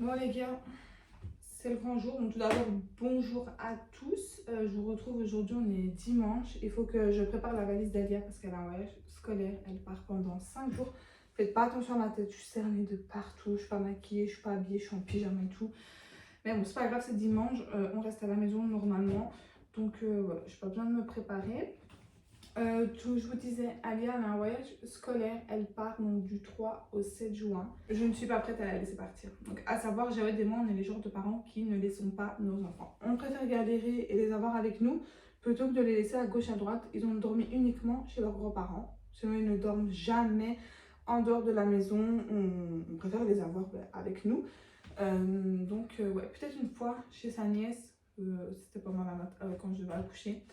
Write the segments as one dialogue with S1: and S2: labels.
S1: Bon les gars, c'est le grand jour. Donc tout d'abord, bonjour à tous. Je vous retrouve aujourd'hui, on est dimanche. Il faut que je prépare la valise d'Alia parce qu'elle a un voyage scolaire. Elle part pendant 5 jours. Faites pas attention à ma tête, je suis cernée de partout. Je suis pas maquillée, je suis pas habillée, je suis en pyjama et tout. Mais bon, c'est pas grave, c'est dimanche. On reste à la maison normalement. Donc voilà, j'ai pas besoin de me préparer. Je vous disais, Alia a un voyage scolaire, elle part donc du 3 au 7 juin. Je ne suis pas prête à la laisser partir. Donc à savoir, Jawed et moi, on est les genres de parents qui ne laissons pas nos enfants. On préfère galérer et les avoir avec nous plutôt que de les laisser à gauche à droite. Ils ont dormi uniquement chez leurs grands-parents. Sinon, ils ne dorment jamais en dehors de la maison. On préfère les avoir avec nous. Ouais, peut-être une fois chez sa nièce, c'était pendant quand je devais accoucher.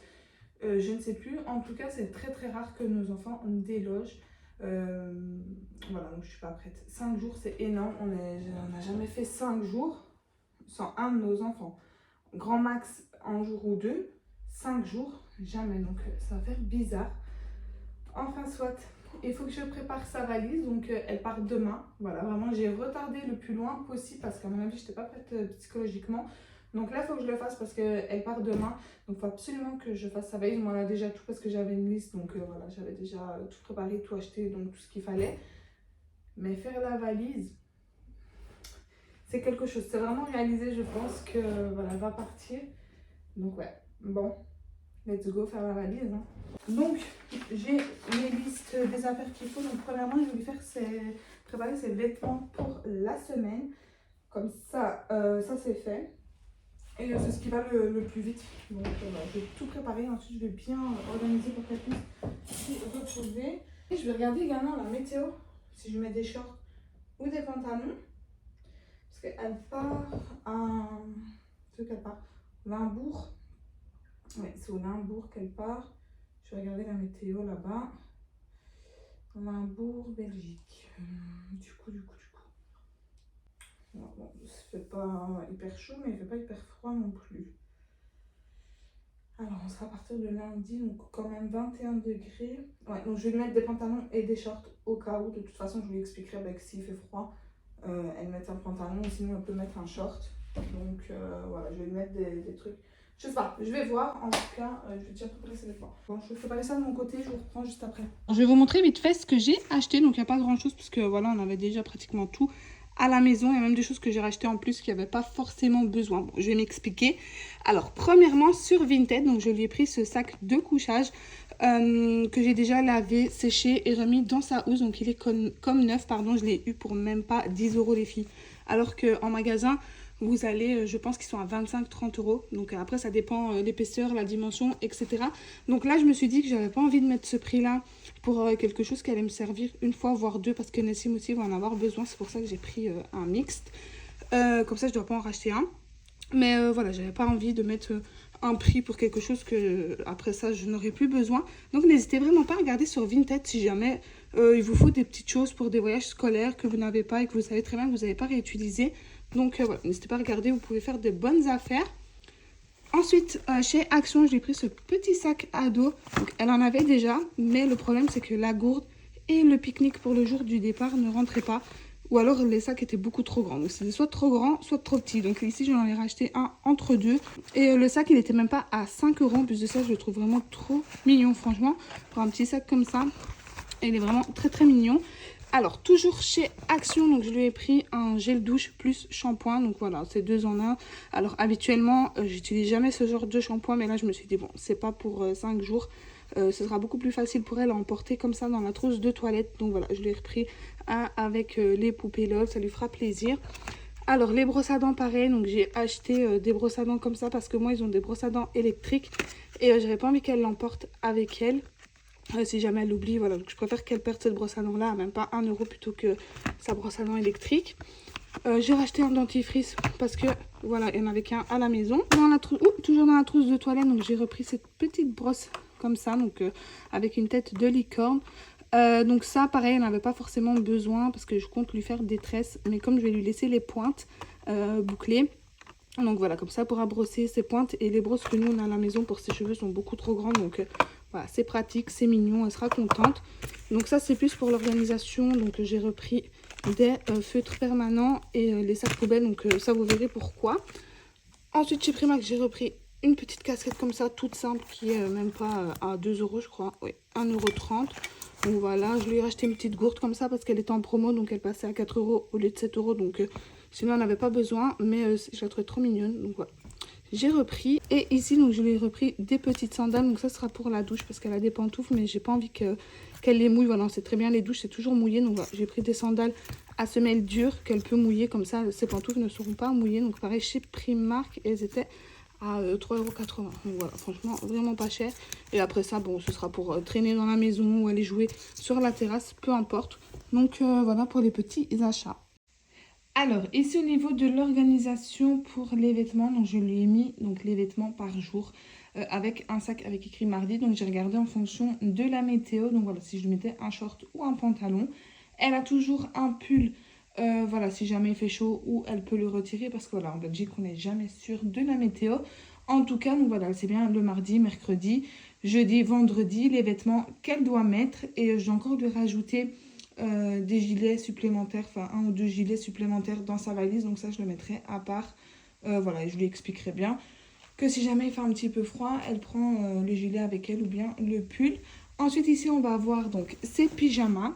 S1: Je ne sais plus, en tout cas c'est très très rare que nos enfants délogent. Voilà, donc je suis pas prête. 5 jours c'est énorme, on n'a jamais fait 5 jours sans un de nos enfants. Grand max un jour ou deux, 5 jours jamais, donc ça va faire bizarre. Enfin soit, il faut que je prépare sa valise, donc elle part demain. Voilà, vraiment j'ai retardé le plus loin possible parce qu'à mon avis je n'étais pas prête psychologiquement. Donc là, il faut que je le fasse parce qu'elle part demain. Donc il faut absolument que je fasse sa valise. Moi, on a déjà tout parce que j'avais une liste. Donc voilà, j'avais déjà tout préparé, tout acheté, donc tout ce qu'il fallait. Mais faire la valise, c'est quelque chose. C'est vraiment réalisé, je pense que voilà, elle va partir. Donc ouais, bon, let's go faire la valise. Hein. Donc, j'ai les listes des affaires qu'il faut. Donc premièrement, je vais lui faire préparer ses vêtements pour la semaine. Comme ça, ça c'est fait. Et c'est ce qui va le plus vite. Donc je vais tout préparer. Ensuite, je vais bien organiser pour qu'elle puisse s'y retrouver. Et je vais regarder également la météo. Si je mets des shorts ou des pantalons. Parce qu'elle part à... C'est qu'elle part Limbourg. Oui, c'est au Limbourg qu'elle part. Je vais regarder la météo là-bas. Limbourg, Belgique. Du coup. Bon, ça fait pas hyper chaud, mais il fait pas hyper froid non plus. Alors, on sera à partir de lundi, donc quand même 21 degrés. Ouais, donc je vais lui mettre des pantalons et des shorts au cas où. De toute façon, je lui expliquerai que s'il fait froid, elle met un pantalon ou sinon elle peut mettre un short. Donc voilà, je vais lui mettre des trucs. Je sais pas, je vais voir. En tout cas, je vais déjà préparer ses vêtements. Bon, je vais préparer ça de mon côté, je vous reprends juste après. Je vais vous montrer vite fait ce que j'ai acheté. Donc il n'y a pas grand chose parce que voilà, on avait déjà pratiquement tout à la maison. Il y a même des choses que j'ai rachetées en plus qui n'avaient pas forcément besoin. Bon, je vais m'expliquer. Alors, premièrement, sur Vinted, donc je lui ai pris ce sac de couchage que j'ai déjà lavé, séché et remis dans sa housse. Donc, il est comme neuf, pardon. Je l'ai eu pour même pas 10 € les filles. Alors qu'en magasin, vous allez, je pense qu'ils sont à 25-30 €. Donc après, ça dépend l'épaisseur, la dimension, etc. Donc là, je me suis dit que j'avais pas envie de mettre ce prix-là pour quelque chose qui allait me servir une fois, voire deux, parce que Nessim aussi va en avoir besoin. C'est pour ça que j'ai pris un mixte. Comme ça, je dois pas en racheter un. Mais voilà, j'avais pas envie de mettre un prix pour quelque chose que, après ça, je n'aurais plus besoin. Donc n'hésitez vraiment pas à regarder sur Vinted si jamais il vous faut des petites choses pour des voyages scolaires que vous n'avez pas et que vous savez très bien que vous n'avez pas réutilisé. Donc voilà, n'hésitez pas à regarder, vous pouvez faire de bonnes affaires. Ensuite, chez Action, j'ai pris ce petit sac à dos. Donc, elle en avait déjà, mais le problème, c'est que la gourde et le pique-nique pour le jour du départ ne rentraient pas. Ou alors, les sacs étaient beaucoup trop grands. Donc, c'était soit trop grand, soit trop petit. Donc, ici, j'en ai racheté un entre deux. Et le sac, il n'était même pas à 5 €. En plus de ça, je le trouve vraiment trop mignon, franchement. Pour un petit sac comme ça, il est vraiment très, très mignon. Alors, toujours chez Action, donc je lui ai pris un gel douche plus shampoing. Donc voilà, c'est 2 en 1. Alors, habituellement, j'utilise jamais ce genre de shampoing. Mais là, je me suis dit, bon, c'est pas pour 5 jours. Ce sera beaucoup plus facile pour elle à emporter comme ça dans la trousse de toilette. Donc voilà, je lui ai repris un avec les poupées Love. Ça lui fera plaisir. Alors, les brosses à dents, pareil. Donc, j'ai acheté des brosses à dents comme ça parce que moi, ils ont des brosses à dents électriques. Et j'avais pas envie qu'elle l'emporte avec elle. Si jamais elle l'oublie, voilà, donc je préfère qu'elle perde cette brosse à dents là, même pas 1 € plutôt que sa brosse à dents électrique. J'ai racheté un dentifrice parce que voilà, il n'y en avait qu'un à la maison. Toujours dans la trousse de toilette, donc j'ai repris cette petite brosse comme ça, donc avec une tête de licorne. Donc ça, pareil, elle n'avait pas forcément besoin parce que je compte lui faire des tresses, mais comme je vais lui laisser les pointes bouclées. Donc voilà, comme ça, elle pourra brosser ses pointes. Et les brosses que nous, on a à la maison pour ses cheveux sont beaucoup trop grandes. Donc voilà, c'est pratique, c'est mignon, elle sera contente. Donc ça, c'est plus pour l'organisation. Donc j'ai repris des feutres permanents et les sacs poubelles. Donc ça, vous verrez pourquoi. Ensuite, chez Primark, j'ai repris une petite casquette comme ça, toute simple, qui est même pas à 2 euros, je crois. Oui, 1,30 €. Donc voilà, je lui ai racheté une petite gourde comme ça parce qu'elle était en promo, donc elle passait à 4 euros au lieu de 7 euros. Donc sinon, elle n'avait pas besoin, mais je la trouvais trop mignonne. Donc voilà, j'ai repris. Et ici, donc je lui ai repris des petites sandales. Donc ça sera pour la douche parce qu'elle a des pantoufles, mais j'ai pas envie qu'elle les mouille. Voilà, on sait très bien, les douches, c'est toujours mouillé. Donc voilà, j'ai pris des sandales à semelle dure qu'elle peut mouiller. Comme ça, ses pantoufles ne seront pas mouillées. Donc pareil, chez Primark, elles étaient à 3,80 €. Donc voilà, franchement, vraiment pas cher. Et après ça, bon, ce sera pour traîner dans la maison ou aller jouer sur la terrasse, peu importe. Donc voilà pour les petits achats. Alors, ici au niveau de l'organisation pour les vêtements, donc je lui ai mis donc, les vêtements par jour avec un sac avec écrit mardi. Donc j'ai regardé en fonction de la météo. Donc voilà, si je mettais un short ou un pantalon. Elle a toujours un pull. Voilà, si jamais il fait chaud, ou elle peut le retirer parce que voilà, en Belgique, on n'est jamais sûr de la météo. En tout cas, donc voilà, c'est bien le mardi, mercredi, jeudi, vendredi, les vêtements qu'elle doit mettre. Et je dois encore lui rajouter des gilets supplémentaires, enfin 1 ou 2 gilets supplémentaires dans sa valise. Donc ça, je le mettrai à part. Voilà, et je lui expliquerai bien que si jamais il fait un petit peu froid, elle prend le gilet avec elle ou bien le pull. Ensuite, ici, on va avoir donc ses pyjamas.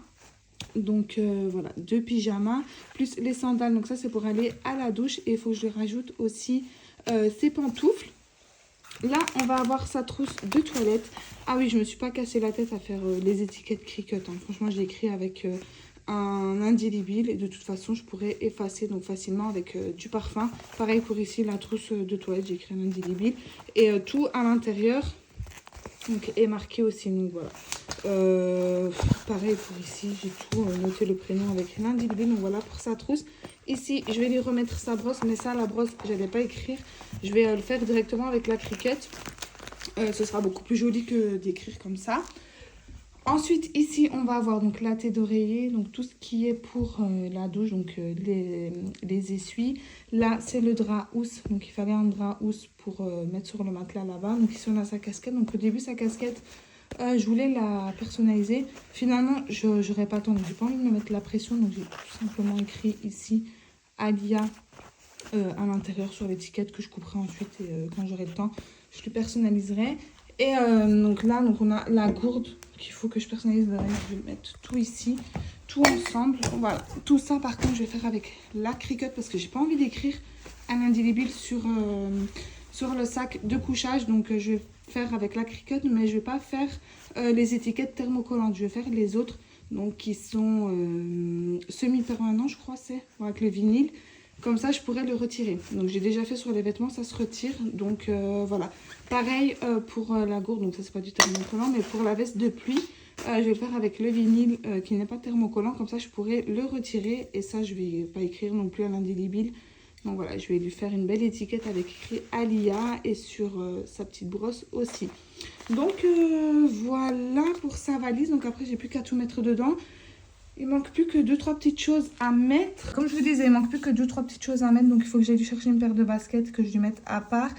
S1: Donc voilà, 2 pyjamas plus les sandales. Donc ça, c'est pour aller à la douche. Et il faut que je lui rajoute aussi ses pantoufles. Là, on va avoir sa trousse de toilette. Ah oui, je me suis pas cassé la tête à faire les étiquettes Cricut. Hein. Franchement, j'ai écrit avec un indélébile. Et de toute façon, je pourrais effacer donc facilement avec du parfum. Pareil pour ici, la trousse de toilette. J'ai écrit un indélébile. Et tout à l'intérieur donc, est marqué aussi. Donc voilà. Pareil pour ici, j'ai tout noté le prénom avec l'indélébile. Donc voilà pour sa trousse. Ici, je vais lui remettre sa brosse, mais ça, la brosse, je n'allais pas écrire. Je vais le faire directement avec la Cricut. Ce sera beaucoup plus joli que d'écrire comme ça. Ensuite, ici, on va avoir donc la tête d'oreiller, donc tout ce qui est pour la douche, donc les essuies. Là, c'est le drap housse, donc il fallait un drap housse pour mettre sur le matelas là-bas. Donc ici, on a sa casquette. Donc au début, sa casquette, je voulais la personnaliser. Finalement, je n'aurais pas le temps, donc j'ai pas envie de me mettre la pression. Donc j'ai tout simplement écrit ici Alia à l'intérieur sur l'étiquette que je couperai ensuite et quand j'aurai le temps, je le personnaliserai. Et donc là, donc on a la gourde qu'il faut que je personnalise. Je vais mettre tout ici, tout ensemble. Voilà, tout ça par contre, je vais faire avec la Cricut parce que j'ai pas envie d'écrire un indélébile sur le sac de couchage. Donc je vais faire avec la Cricut, mais je vais pas faire les étiquettes thermocollantes. Je vais faire les autres, donc qui sont semi-permanents, je crois, c'est avec le vinyle. Comme ça, je pourrais le retirer. Donc, j'ai déjà fait sur les vêtements, ça se retire. Donc, voilà. Pareil pour la gourde. Donc, ça, c'est pas du thermocollant. Mais pour la veste de pluie, je vais le faire avec le vinyle qui n'est pas thermocollant. Comme ça, je pourrais le retirer. Et ça, je vais pas écrire non plus à l'indélébile. Donc, voilà. Je vais lui faire une belle étiquette avec écrit Alia. Et sur sa petite brosse aussi. Donc, voilà pour sa valise. Donc, après, j'ai plus qu'à tout mettre dedans. Il manque plus que 2-3 petites choses à mettre. Comme je vous disais, il manque plus que 2-3 petites choses à mettre. Donc, il faut que j'aille lui chercher une paire de baskets que je lui mette à part.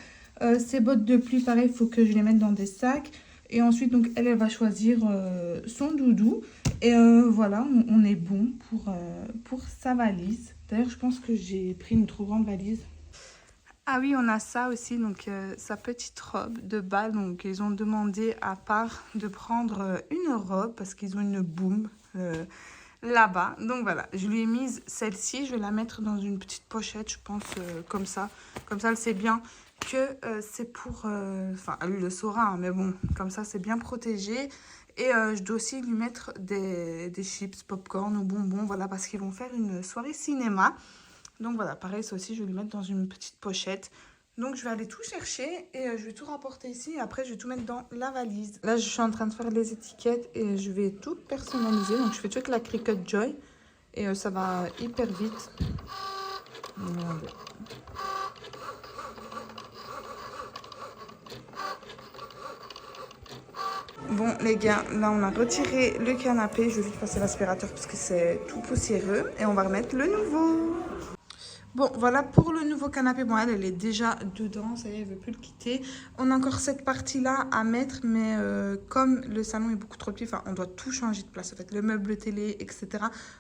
S1: Ces bottes de pluie, pareil, il faut que je les mette dans des sacs. Et ensuite, donc, elle va choisir son doudou. Et voilà, on est bon pour sa valise. D'ailleurs, je pense que j'ai pris une trop grande valise. Ah oui, on a ça aussi, donc sa petite robe de bal. Donc, ils ont demandé à part de prendre une robe parce qu'ils ont une boum là-bas. Donc voilà, je lui ai mise celle-ci. Je vais la mettre dans une petite pochette, je pense, comme ça. Comme ça, elle sait bien que c'est pour... Enfin, elle le saura, hein, mais bon, comme ça, c'est bien protégé. Et je dois aussi lui mettre des chips, popcorn ou bonbons, voilà, parce qu'ils vont faire une soirée cinéma. Donc voilà, pareil, ça aussi, je vais le mettre dans une petite pochette. Donc je vais aller tout chercher et je vais tout rapporter ici. Et après, je vais tout mettre dans la valise. Là, je suis en train de faire les étiquettes et je vais tout personnaliser. Donc je fais tout avec la Cricut Joy et ça va hyper vite. Regardez. Bon les gars, là on a retiré le canapé. Je vais vite passer l'aspirateur parce que c'est tout poussiéreux. Et on va remettre le nouveau. Bon, voilà pour le nouveau canapé. Bon, elle est déjà dedans. Ça y est, elle ne veut plus le quitter. On a encore cette partie-là à mettre. Mais comme le salon est beaucoup trop petit, enfin, on doit tout changer de place. En fait, le meuble télé, etc.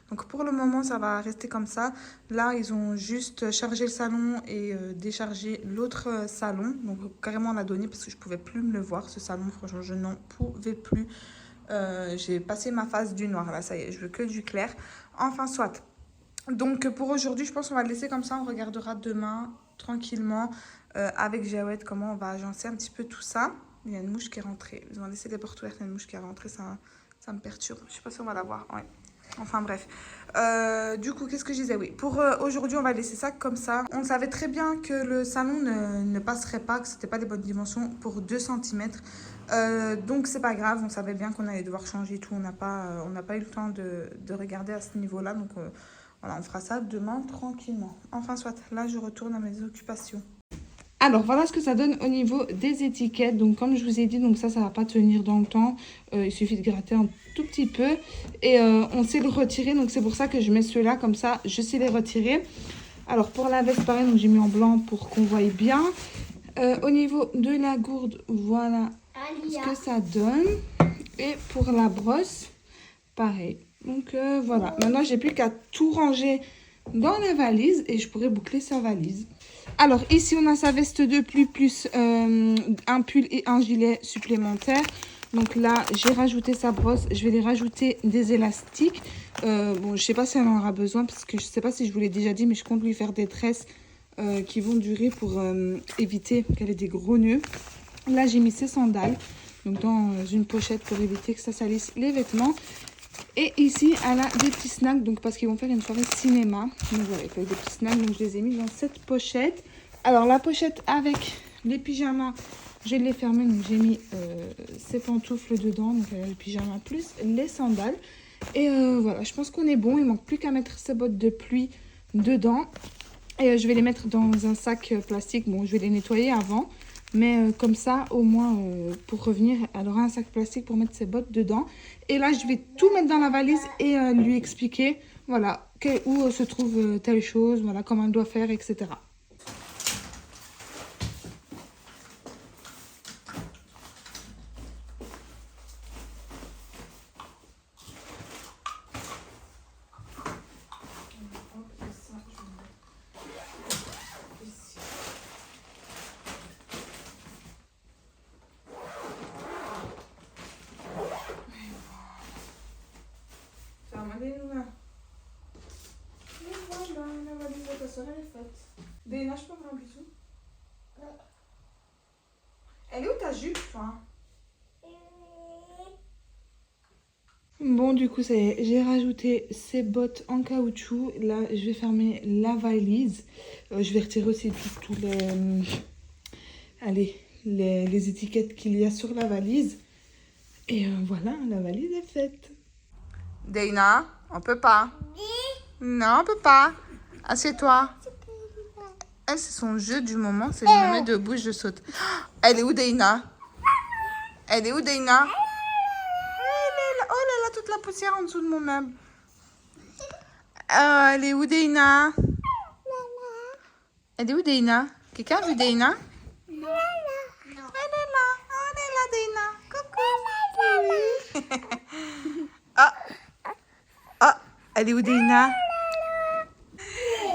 S1: Donc, pour le moment, ça va rester comme ça. Là, ils ont juste chargé le salon et déchargé l'autre salon. Donc, carrément, l'a donné parce que je ne pouvais plus me le voir, ce salon. Franchement, je n'en pouvais plus. J'ai passé ma phase du noir. Là, ça y est, je veux que du clair. Enfin, soit. Donc pour aujourd'hui, je pense qu'on va le laisser comme ça. On regardera demain tranquillement avec Jawed comment on va agencer un petit peu tout ça. Il y a une mouche qui est rentrée. Ils ont laissé les portes ouvertes. Il y a une mouche qui est rentrée. Ça me perturbe. Je sais pas si on va la voir. Ouais. Enfin bref. Du coup, qu'est-ce que je disais? Oui, pour aujourd'hui, on va laisser ça comme ça. On savait très bien que le salon ne passerait pas, que c'était pas les bonnes dimensions pour 2 cm. Donc c'est pas grave. On savait bien qu'on allait devoir changer tout. On n'a pas eu le temps de regarder à ce niveau-là. Donc voilà, on fera ça demain tranquillement. Enfin, soit, là, je retourne à mes occupations. Alors, voilà ce que ça donne au niveau des étiquettes. Donc, comme je vous ai dit, donc ça va pas tenir dans le temps. Il suffit de gratter un tout petit peu. Et on sait le retirer. Donc, c'est pour ça que je mets ceux-là. Comme ça, je sais les retirer. Alors, pour la veste, pareil, donc j'ai mis en blanc pour qu'on voie bien. Au niveau de la gourde, voilà ce que ça donne. Et pour la brosse, pareil. Donc voilà, maintenant j'ai plus qu'à tout ranger dans la valise et je pourrais boucler sa valise. Alors ici on a sa veste de pluie plus un pull et un gilet supplémentaire. Donc là j'ai rajouté sa brosse, je vais lui rajouter des élastiques. Bon, je sais pas si elle en aura besoin parce que je sais pas si je vous l'ai déjà dit, mais je compte lui faire des tresses qui vont durer pour éviter qu'elle ait des gros nœuds. Là j'ai mis ses sandales, donc dans une pochette pour éviter que ça salisse les vêtements. Et ici, elle a des petits snacks, donc parce qu'ils vont faire une soirée cinéma. Donc voilà, il faut des petits snacks, donc je les ai mis dans cette pochette. Alors la pochette avec les pyjamas, je l'ai fermée, donc j'ai mis ses pantoufles dedans, donc le pyjama plus les sandales. Et voilà, je pense qu'on est bon, il manque plus qu'à mettre ses bottes de pluie dedans. Et je vais les mettre dans un sac plastique, bon je vais les nettoyer avant. Mais comme ça, au moins, pour revenir, elle aura un sac plastique pour mettre ses bottes dedans. Et là, je vais tout mettre dans la valise et lui expliquer, voilà, où se trouve telle chose, voilà, comment elle doit faire, etc. Déna, je peux avoir un bisou? Elle est où ta jupe, toi? Bon, du coup, j'ai rajouté ces bottes en caoutchouc. Là, je vais fermer la valise. Je vais retirer aussi tous les étiquettes qu'il y a sur la valise. Et voilà, la valise est faite. Dana, on peut pas. Non, on peut pas. Assieds-toi. Elle, c'est son jeu du moment. C'est je me mets debout, je saute. Elle est où, Dana? Elle est où, Dana? Oh là là, toute la poussière en dessous de mon meuble. Elle est où, Dana? Elle est où, Dana? Quelqu'un a vu Dana? Elle est là. Oh, elle est là, Dana. Coucou. Ah. Ah. Elle est où, Dana?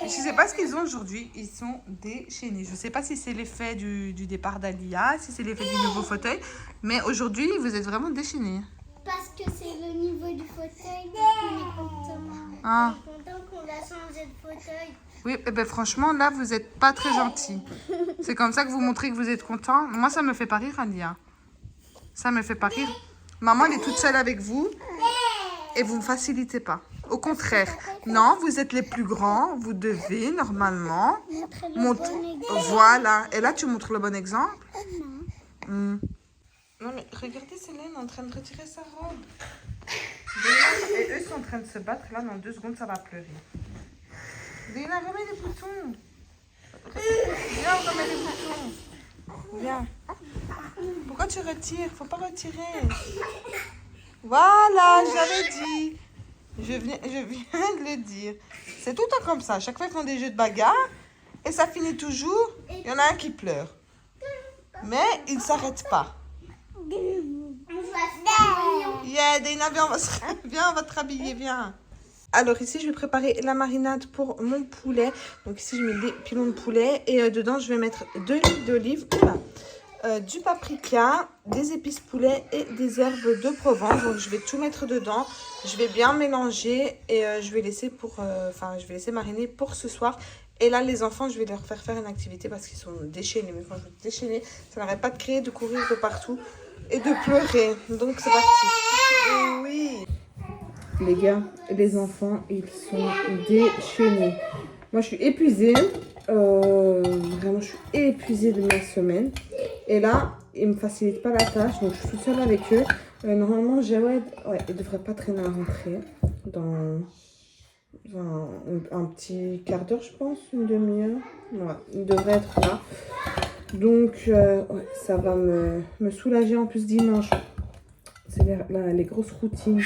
S1: Je sais pas ce qu'ils ont aujourd'hui. Ils sont déchaînés. Je sais pas si c'est l'effet du départ d'Alia, si c'est l'effet du nouveau fauteuil. Mais aujourd'hui, vous êtes vraiment déchaînés.
S2: Parce que c'est le niveau du fauteuil. On est content qu'on a changé de fauteuil.
S1: Oui, eh ben franchement, là, vous n'êtes pas très gentil. C'est comme ça que vous montrez que vous êtes content. Moi, ça me fait pas rire, Alia. Ça me fait pas rire. Maman, elle est toute seule avec vous et vous ne facilitez pas. Au contraire, non, vous êtes les plus grands. Vous devez, normalement, montrer. Voilà. Et là, tu montres le bon exemple. Non, mais regardez, Célène est en train de retirer sa robe. Et eux sont en train de se battre. Là, dans 2 secondes, ça va pleurer. Léna, remets les boutons. Viens, remets les boutons. Viens. Pourquoi tu retires? Faut pas retirer. Voilà, j'avais dit.
S3: Je viens de le dire. C'est tout le temps comme ça. À chaque fois, ils font des jeux de bagarre. Et ça finit toujours. Il y en a un qui pleure. Mais il ne s'arrête pas. Yeah, Dana, viens, on va te rhabiller, viens. Alors ici, je vais préparer la marinade pour mon poulet. Donc ici, je mets des pilons de poulet. Et dedans, je vais mettre 2 litres d'olive, du paprika, des épices poulet et des herbes de Provence. Donc je vais tout mettre dedans. Je vais bien mélanger et je vais laisser mariner pour ce soir. Et là, les enfants, je vais leur faire une activité parce qu'ils sont déchaînés. Mais quand je dis déchaînés, ça n'arrête pas de crier, de courir de partout et de pleurer. Donc c'est parti. Oui. Les gars, les enfants, ils sont déchaînés. Moi, je suis épuisée. Vraiment, je suis épuisée de ma semaine. Et là, ils me facilitent pas la tâche. Donc, je suis toute seule avec eux. Normalement, Jawed, il devrait pas traîner à rentrer. Dans un petit quart d'heure, je pense. Une demi-heure. Ouais, il devrait être là. Donc, ça va me soulager. En plus, dimanche, c'est les grosses routines.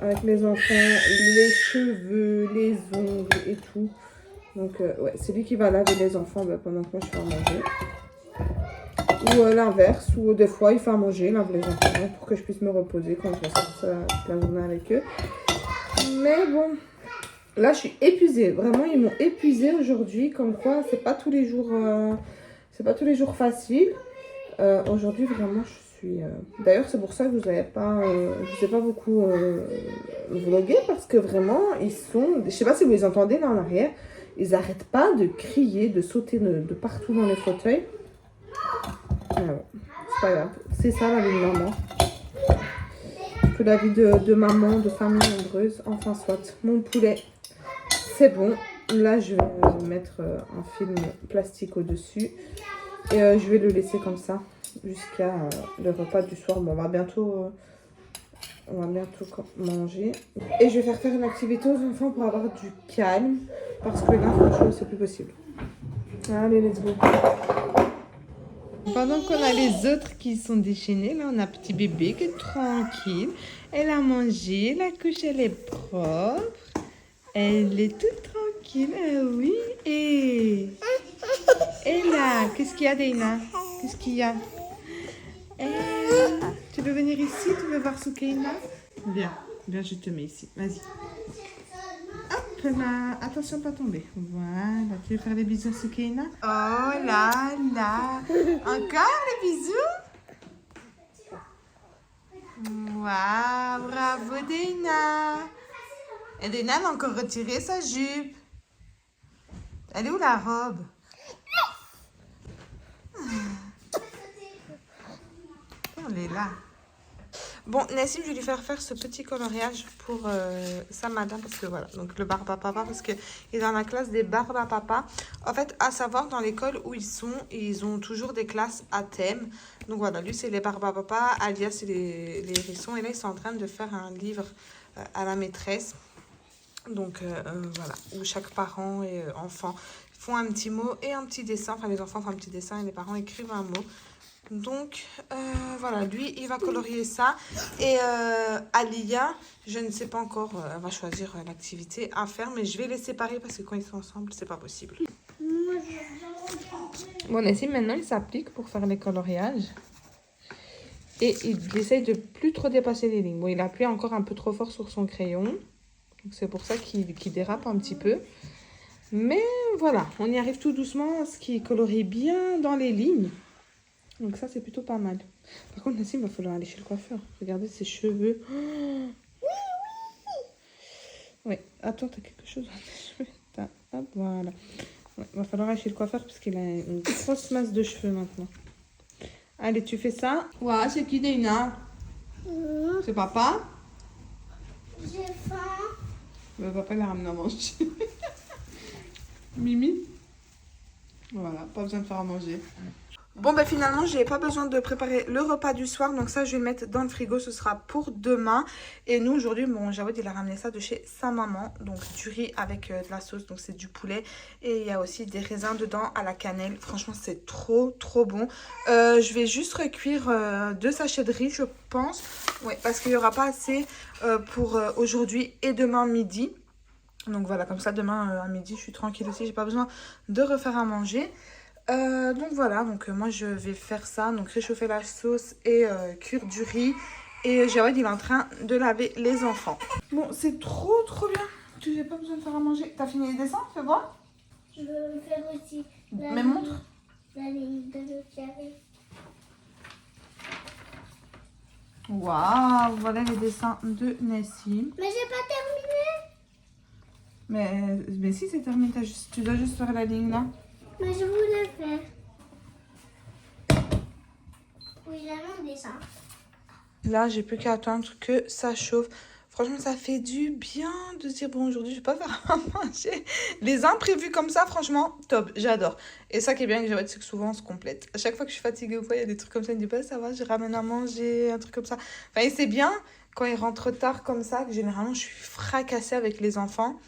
S3: Avec les enfants, les cheveux, les ongles et tout. Donc, c'est lui qui va laver les enfants pendant que moi je fais à manger. Ou l'inverse, ou des fois il fait à manger, il lave les enfants pour que je puisse me reposer quand je reste toute la journée avec eux. Mais bon, là je suis épuisée. Vraiment, ils m'ont épuisée aujourd'hui. Comme quoi, c'est pas tous les jours facile. Aujourd'hui, vraiment, je suis... D'ailleurs, c'est pour ça que je vous ai pas beaucoup vlogué parce que vraiment, ils sont... Je sais pas si vous les entendez là en arrière. Ils arrêtent pas de crier, de sauter de partout dans les fauteuils. Ah bon, c'est pas grave. C'est ça la vie de maman. Que la vie de maman, de famille nombreuse. Enfin, soit. Mon poulet, c'est bon. Là, je vais mettre un film plastique au-dessus. Et je vais le laisser comme ça jusqu'à le repas du soir. Bon, on va bientôt manger. Et je vais faire une activité aux enfants pour avoir du calme. Parce que là, franchement, c'est plus possible. Allez, let's go. Pendant qu'on a les autres qui sont déchaînés, là, on a petit bébé qui est tranquille. Elle a mangé, la couche, elle est propre. Elle est toute tranquille, oui. Et là, qu'est-ce qu'il y a, Dana? Qu'est-ce qu'il y a? Tu veux venir ici? Tu veux voir Soukaina? Viens, je te mets ici. Vas-y. Hop là. Attention, pas tomber. Voilà. Tu veux faire des bisous à Soukaina? Oh là là. Encore les bisous? Waouh, bravo Dana. Et Dana a encore retiré sa jupe. Elle est où la robe? Elle est là. Bon, Nassim, je vais lui faire ce petit coloriage pour sa madame, parce que voilà, donc le barbe à papa, parce qu'il est dans la classe des barbes à papa. En fait, à savoir, dans l'école où ils ont toujours des classes à thème. Donc voilà, lui, c'est les barbes à papa, Alia, c'est les hérissons. Et là, ils sont en train de faire un livre à la maîtresse. Donc voilà, où chaque parent et enfant font un petit mot et un petit dessin. Enfin, les enfants font un petit dessin et les parents écrivent un mot. Donc, voilà, lui, il va colorier ça. Et Alia, je ne sais pas encore, elle va choisir l'activité à faire. Mais je vais les séparer parce que quand ils sont ensemble, c'est pas possible. Bon, Nassim, maintenant, il s'applique pour faire les coloriages. Et il essaye de plus trop dépasser les lignes. Bon, il appuie encore un peu trop fort sur son crayon. Donc, c'est pour ça qu'il dérape un petit peu. Mais voilà, on y arrive tout doucement à ce qu'il colorie bien dans les lignes. Donc ça, c'est plutôt pas mal. Par contre, Nassim, il va falloir aller chez le coiffeur. Regardez ses cheveux. Oh, oui, attends, t'as quelque chose dans tes cheveux. Hop, voilà. Ouais, il va falloir aller chez le coiffeur parce qu'il a une grosse masse de cheveux maintenant. Allez, tu fais ça. Ouais, c'est qui, Dana? C'est papa?
S2: J'ai faim.
S3: Le papa l'a ramené à manger. Mimi? Voilà, pas besoin de faire à manger. Bon, bah finalement, j'ai pas besoin de préparer le repas du soir. Donc ça, je vais le mettre dans le frigo. Ce sera pour demain. Et nous, aujourd'hui, bon, Jawed, il a ramené ça de chez sa maman. Donc du riz avec de la sauce. Donc c'est du poulet. Et il y a aussi des raisins dedans à la cannelle. Franchement, c'est trop, trop bon. Je vais juste recuire 2 sachets de riz, je pense. Ouais, parce qu'il n'y aura pas assez pour aujourd'hui et demain midi. Donc voilà, comme ça, demain à midi, je suis tranquille aussi. J'ai pas besoin de refaire à manger. Donc voilà, donc moi je vais faire ça, donc réchauffer la sauce et cuire du riz. Et Jawed il est en train de laver les enfants. Bon, c'est trop trop bien. Tu n'as pas besoin de faire à manger. T'as fini les dessins, fais voir.
S2: Je veux faire aussi
S3: Mais montre.
S2: la ligne de le carré.
S3: Waouh, voilà les dessins de Nessim.
S2: Mais j'ai pas terminé.
S3: Mais si c'est terminé, tu dois juste faire la ligne là.
S2: Mais je voulais faire. Oui, là, mon dessin.
S3: Là, j'ai plus qu'à attendre que ça chauffe. Franchement, ça fait du bien de se dire, bon, aujourd'hui, je vais pas faire à manger. Les imprévus comme ça, franchement, top, j'adore. Et ça qui est bien avec Jawed, c'est que souvent, on se complète. À chaque fois que je suis fatiguée ou quoi, il y a des trucs comme ça, il me dit, bah, ça va, je ramène à manger, un truc comme ça. Enfin, et c'est bien quand il rentre tard comme ça, que généralement, je suis fracassée avec les enfants.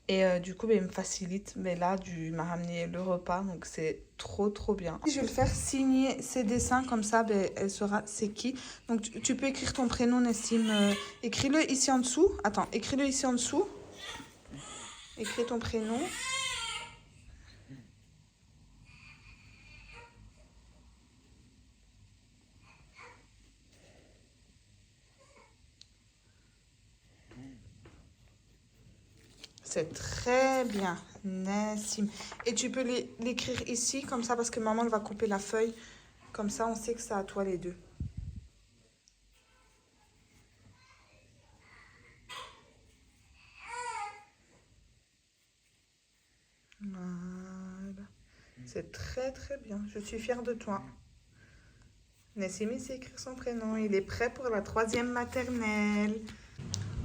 S3: Et du coup, bah, il me facilite. Mais là, il m'a ramené le repas, donc c'est trop, trop bien. Je vais le faire signer ses dessins, comme ça, bah, elle saura c'est qui. Donc, tu peux écrire ton prénom, Nessim. Écris-le ici en dessous. Attends, écris-le ici en dessous. Écris ton prénom. C'est très bien, Nessim. Et tu peux l'écrire ici, comme ça, parce que maman elle va couper la feuille. Comme ça, on sait que c'est à toi les deux. Voilà. C'est très, très bien. Je suis fière de toi. Nessim, il sait écrire son prénom. Il est prêt pour la 3e maternelle.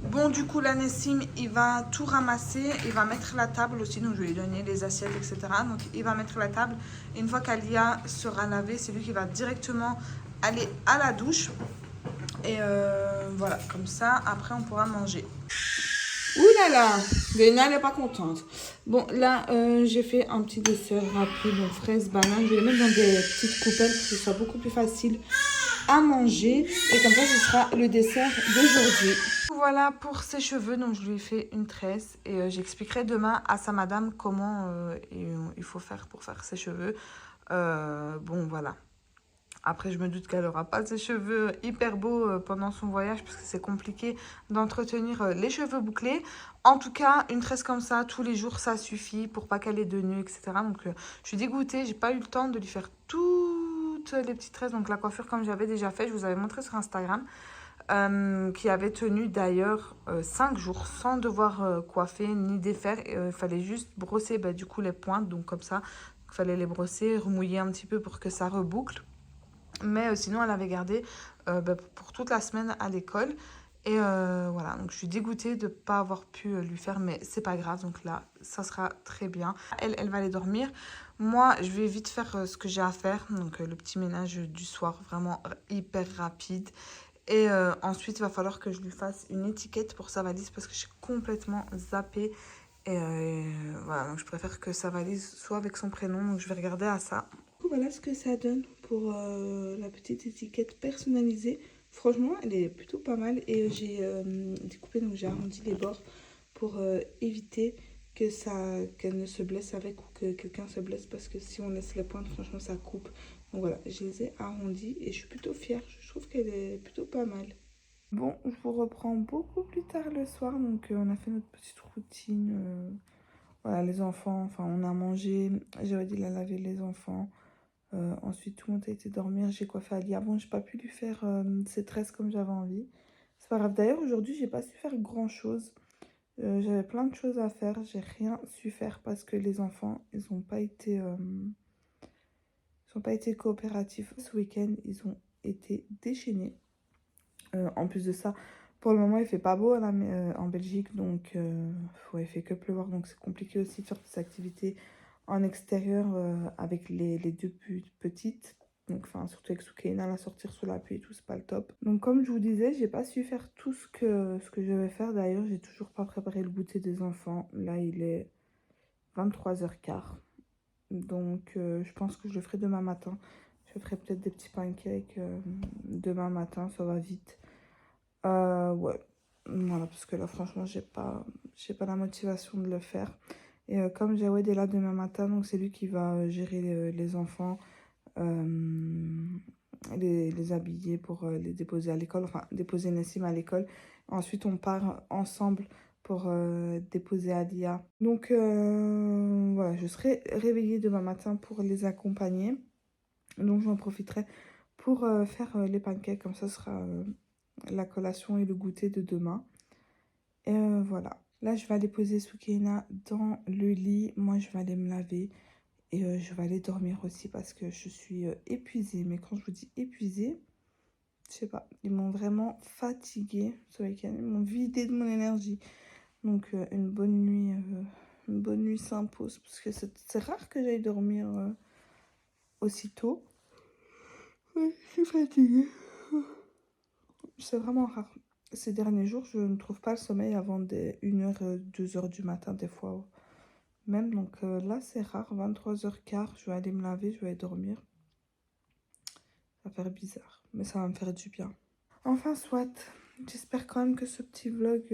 S3: Bon, du coup, là, Nessim, il va tout ramasser. Il va mettre la table aussi. Donc, je vais lui donner les assiettes, etc. Donc, il va mettre la table. Et une fois qu'Alia sera lavée, c'est lui qui va directement aller à la douche. Et voilà, comme ça, après, on pourra manger. Ouh là là, Léna, elle n'est pas contente. Bon, là, j'ai fait un petit dessert rapide, donc fraises, bananes. Je vais les mettre dans des petites coupelles pour que ce soit beaucoup plus facile à manger. Et comme ça, ce sera le dessert d'aujourd'hui. Voilà pour ses cheveux, donc je lui ai fait une tresse. Et j'expliquerai demain à sa madame comment il faut faire pour faire ses cheveux. Bon, voilà. Après, je me doute qu'elle n'aura pas ses cheveux hyper beaux pendant son voyage parce que c'est compliqué d'entretenir les cheveux bouclés. En tout cas, une tresse comme ça, tous les jours, ça suffit pour pas qu'elle ait de nœuds, etc. Donc, je suis dégoûtée. J'ai pas eu le temps de lui faire toutes les petites tresses. Donc, la coiffure, comme j'avais déjà fait, je vous avais montré sur Instagram, qui avait tenu d'ailleurs 5 jours sans devoir coiffer ni défaire. Il fallait juste brosser du coup les pointes. Donc, comme ça, il fallait les brosser, remouiller un petit peu pour que ça reboucle. Mais sinon, elle avait gardé pour toute la semaine à l'école. Et voilà, donc je suis dégoûtée de ne pas avoir pu lui faire, mais c'est pas grave. Donc là, ça sera très bien. Elle va aller dormir. Moi, je vais vite faire ce que j'ai à faire. Donc le petit ménage du soir, vraiment hyper rapide. Et ensuite, il va falloir que je lui fasse une étiquette pour sa valise parce que j'ai complètement zappé. Et voilà, donc je préfère que sa valise soit avec son prénom. Donc je vais regarder à ça. Voilà ce que ça donne pour la petite étiquette personnalisée. Franchement, elle est plutôt pas mal. Et j'ai découpé, donc j'ai arrondi les bords pour éviter qu'elle ne se blesse avec ou que quelqu'un se blesse. Parce que si on laisse les pointes, franchement, ça coupe. Donc voilà, je les ai arrondis et je suis plutôt fière. Je trouve qu'elle est plutôt pas mal. Bon, je vous reprends beaucoup plus tard le soir. Donc on a fait notre petite routine. Voilà, les enfants, enfin on a mangé. J'avais dit la laver les enfants. Ensuite, tout le monde a été dormir. J'ai coiffé Alia. Bon, j'ai pas pu lui faire ses tresses comme j'avais envie. C'est pas grave. D'ailleurs, aujourd'hui, j'ai pas su faire grand chose. J'avais plein de choses à faire. J'ai rien su faire parce que les enfants, ils ont pas été coopératifs. Ce week-end, ils ont été déchaînés. En plus de ça, pour le moment, il fait pas beau en Belgique. Donc, il fait que pleuvoir. Donc, c'est compliqué aussi de faire des activités
S1: en extérieur avec les deux petites. Donc, enfin, surtout avec Soukaina, la sortir sous la pluie et tout, c'est pas le top. Donc, comme je vous disais, j'ai pas su faire tout ce que je vais faire. D'ailleurs, j'ai toujours pas préparé le goûter des enfants. Là, il est 23h15. Donc, je pense que je le ferai demain matin. Je ferai peut-être des petits pancakes demain matin, ça va vite. Ouais, voilà, parce que là, franchement, j'ai pas la motivation de le faire. Et comme Jawed est là demain matin, donc c'est lui qui va gérer les enfants, les habiller pour les déposer à l'école, enfin déposer Nessim à l'école. Ensuite, on part ensemble pour déposer Alia. Donc voilà, je serai réveillée demain matin pour les accompagner. Donc j'en profiterai pour faire les pancakes, comme ça sera la collation et le goûter de demain. Et voilà. Là, je vais aller poser Soukaina dans le lit. Moi, je vais aller me laver. Et je vais aller dormir aussi parce que je suis épuisée. Mais quand je vous dis épuisée, je sais pas. Ils m'ont vraiment fatiguée ce week-end. Ils m'ont vidé de mon énergie. Donc, une bonne nuit s'impose. Parce que c'est rare que j'aille dormir aussitôt. Ouais, je suis fatiguée. C'est vraiment rare. Ces derniers jours, je ne trouve pas le sommeil avant 1h, 2h du matin, des fois. Même, donc là, c'est rare. 23h15, je vais aller me laver, je vais aller dormir. Ça va faire bizarre, mais ça va me faire du bien. Enfin, soit. J'espère quand même que ce petit vlog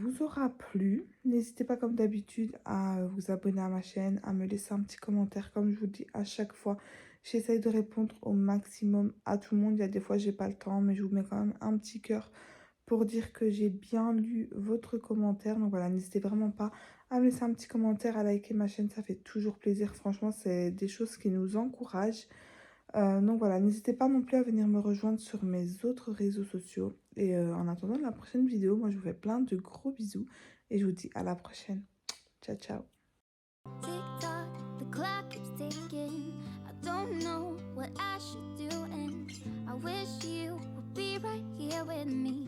S1: vous aura plu. N'hésitez pas, comme d'habitude, à vous abonner à ma chaîne, à me laisser un petit commentaire. Comme je vous dis à chaque fois, j'essaye de répondre au maximum à tout le monde. Il y a des fois, j'ai pas le temps, mais je vous mets quand même un petit cœur pour dire que j'ai bien lu votre commentaire. Donc voilà, n'hésitez vraiment pas à me laisser un petit commentaire, à liker ma chaîne. Ça fait toujours plaisir. Franchement, c'est des choses qui nous encouragent. Donc voilà, n'hésitez pas non plus à venir me rejoindre sur mes autres réseaux sociaux. Et en attendant la prochaine vidéo, moi je vous fais plein de gros bisous. Et je vous dis à la prochaine. Ciao, ciao.
S4: Tick-tock, the clock keeps ticking. I don't know what I should do, and I wish you would be right here with me.